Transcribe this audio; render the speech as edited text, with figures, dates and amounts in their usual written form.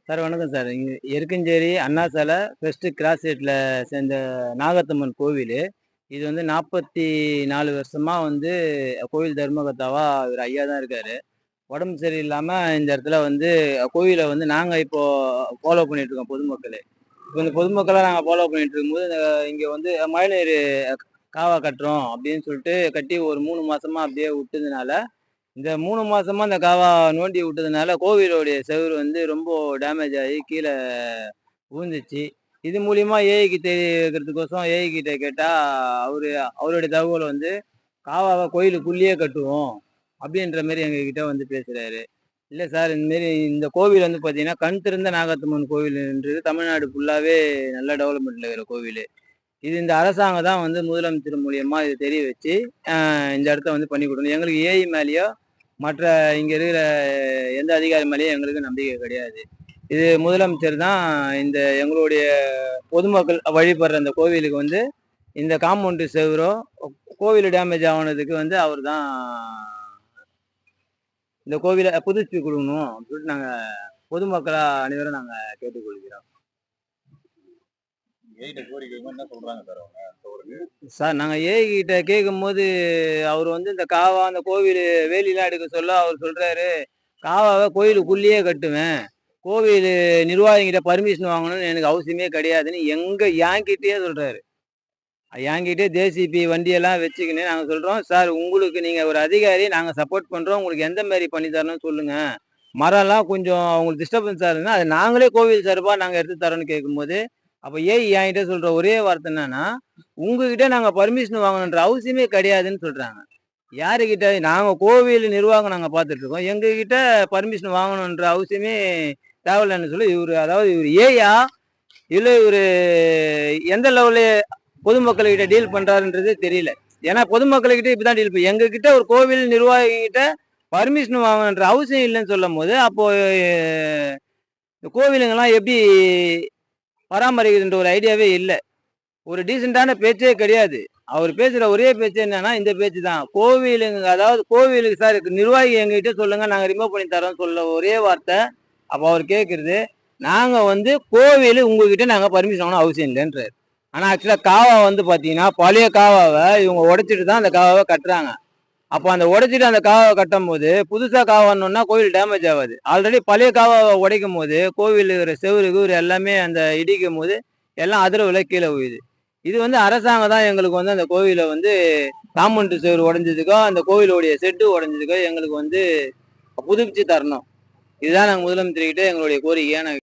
Sir வணக்கம் sir. இங்க எருக்கஞ்சேரி அண்ணா சாலை ஃபர்ஸ்ட்டு கிராஸ் ரோட்ல சேர்ந்த நாகத்தம்மன் கோவிலு. இது வந்து 44 வருஷமா வந்து கோவில் தர்மகர்த்தாவா இவரு ஐயா தான் இருக்காரு. உடம்பு சரியில்லாம இந்த இடத்துல வந்து கோவில வந்து நாங்க இப்போ ஃபாலோ பண்ணிட்டு இருக்கோம் பொதுமக்களு. இப்போ இந்த பொதுமக்களா நாங்க ஃபாலோ பண்ணிட்டு இருக்கும்போது, இங்க வந்து மழைநீர் காவா கட்டுறோம் அப்படின்னு சொல்லிட்டு கட்டி ஒரு 3 மாசமா அப்படியே விட்டதுனால, இந்த 3 மாசமா இந்த காவா நோண்டி விட்டதுனால கோவிலுடைய செவுரு வந்து ரொம்ப டேமேஜ் ஆகி கீழ விழுந்துச்சு. இது மூலியமா ஏஐக்கு தெரிவிக்கிறதுக்கோசரம் ஏஐ கிட்ட கேட்டா, அவரு அவருடைய தகவல் வந்து காவாவ கோயிலுக்குள்ளேயே கட்டுவோம். அப்படின்ற மாரி எங்ககிட்ட வந்து பேசுறாரு. இல்ல சார், இந்த மாரி இந்த கோவில் வந்து பார்த்தீங்கன்னா, கண் திறந்த நாகத்தம்மன் கோவில்ன்றது தமிழ்நாடு ஃபுல்லாவே நல்ல டெவலப்மெண்ட்ல இருக்கிற கோவிலு. இது இந்த அரசாங்கம் தான் வந்து முதலமைச்சர் மூலியமா இத தெரிய வச்சு, இந்த இடத்த வந்து பண்ணி குடுக்கணும். எங்களுக்கு ஏஐ மேலயோ, மற்ற இங்க இருக்கிற எந்த அதிகாரி மேலயும் எங்களுக்கு நம்பிக்கை கிடையாது. இது முதலமைச்சர் தான் இந்த எங்களுடைய பொதுமக்கள் வழிபடுற அந்த கோவிலுக்கு வந்து, இந்த காம்பவுண்டு செவுரோ, கோவில் டேமேஜ் ஆனதுக்கு வந்து அவர் தான் இந்த கோவில புதுப்பிச்சு குடுக்கணும் அப்படின்னு சொல்லிட்டு நாங்க பொதுமக்களா அனைவரும் நாங்க கேட்டுக்கொள்கிறோம். ஏஐட்ட கோரிக்கை வைக்கும்போது என்ன சொல்றாங்க சார் அவங்க அவருக்கு? சார், நாங்க ஏஐ கிட்ட கேட்கும்போது, அவரு வந்து இந்த காவா, அந்த கோவிலு வேலிலாம் எடுக்க சொல்ல அவர் சொல்றாரு, "காவாவ கோயிலுக்குள்ளேயே கட்டுவேன். கோவிலு நிர்வாகிகிட்ட பர்மிஷன் வாங்கணும்னு எனக்கு அவசியமே கிடையாதுன்னு" என்கிட்டயே சொல்றாரு. என்கிட்டயே ஜேசிபி வண்டியெல்லாம் வச்சுக்கின்னு நாங்க சொல்றோம், "சார், உங்களுக்கு நீங்க ஒரு அதிகாரி, நாங்க சப்போர்ட் பண்றோம். உங்களுக்கு எந்த மாரி பண்ணி தரணும்னு சொல்லுங்க. மரம்லாம் கொஞ்சம் உங்களுக்கு டிஸ்டர்பன்ஸா இருக்குன்னா, அத நாங்களே கோவில் சார்பா நாங்க எடுத்து தரோம்ன்னு" கேட்கும்போது, அப்ப ஏஐ என்கிட்ட சொல்ற ஒரே வார்த்தை என்னன்னா, "உங்ககிட்ட நாங்க பர்மிஷன் வாங்கணுன்ற அவசியமே கிடையாதுன்னு" சொல்றாங்க. யாருகிட்ட? நாங்க கோவில் நிர்வாகம் நாங்க பார்த்துட்டு இருக்கோம். எங்ககிட்ட பர்மிஷன் வாங்கணுன்ற அவசியமே தேவையில்லன்னு சொல்லி இவரு ஏஐயா? இல்ல இவரு எந்த லெவல்ல பொதுமக்கள்கிட்ட டீல் பண்றாருன்றதே தெரியல. ஏன்னா பொதுமக்கள்கிட்ட இப்படிதான் டீல் எங்ககிட்ட ஒரு கோவில் நிர்வாகிகிட்ட பர்மிஷன் வாங்கணுன்ற அவசியம் இல்லைன்னு சொல்லும்போது, அப்போ இந்த கோவிலுங்கலாம் எப்படி பராமரிக்கிறதுன்ற ஒரு ஐடியாவே இல்ல. ஒரு டீசென்ட்டான பேச்சே கிடையாது. அவர் பேசுற ஒரே பேச்சு என்னன்னா, இந்த பேச்சு தான். கோவிலுங்க, அதாவது கோவிலுக்கு சார் நிர்வாகி எங்ககிட்ட சொல்லுங்க, நாங்க ரிமூவ் பண்ணி தரோம்ன்னு சொல்ல ஒரே வார்த்தை. அப்ப அவர் கேட்கிறது, நாங்க வந்து கோவிலு உங்ககிட்ட நாங்க பர்மிஷன் வாங்கணும் அவசியம் இல்லைன்றாரு. ஆனா ஆக்சுவலா காவா வந்து பார்த்தீங்கன்னா, பழைய காவாவ இவங்க உடைச்சிட்டு தான் அந்த காவாவ கட்டுறாங்க. அப்போ அந்த உடைச்சிட்டு அந்த காவாவ கட்டும்போது, புதுசா காவான்னோன்னா கோவில் டேமேஜ் ஆவாது. ஆல்ரெடி பழைய காவாவ உடைக்கும்போது, கோவில் இருக்கிற செவுரு கிவுரு எல்லாமே அந்த இடிக்கும்போது, எல்லாம் அதிர்வுல கீழ விழுது. இது வந்து அரசாங்கம் தான் எங்களுக்கு வந்து அந்த கோவில வந்து காம்பவுண்டு சுவர் உடைஞ்சதுக்கோ, அந்த கோவிலுடைய ஷெட்டு உடைஞ்சதுக்கோ எங்களுக்கு வந்து புதுப்பிச்சு தரணும். இதுதான் நாங்க முதலமைச்சர்கிட்ட எங்களுடைய கோரிக்கையா நாங்க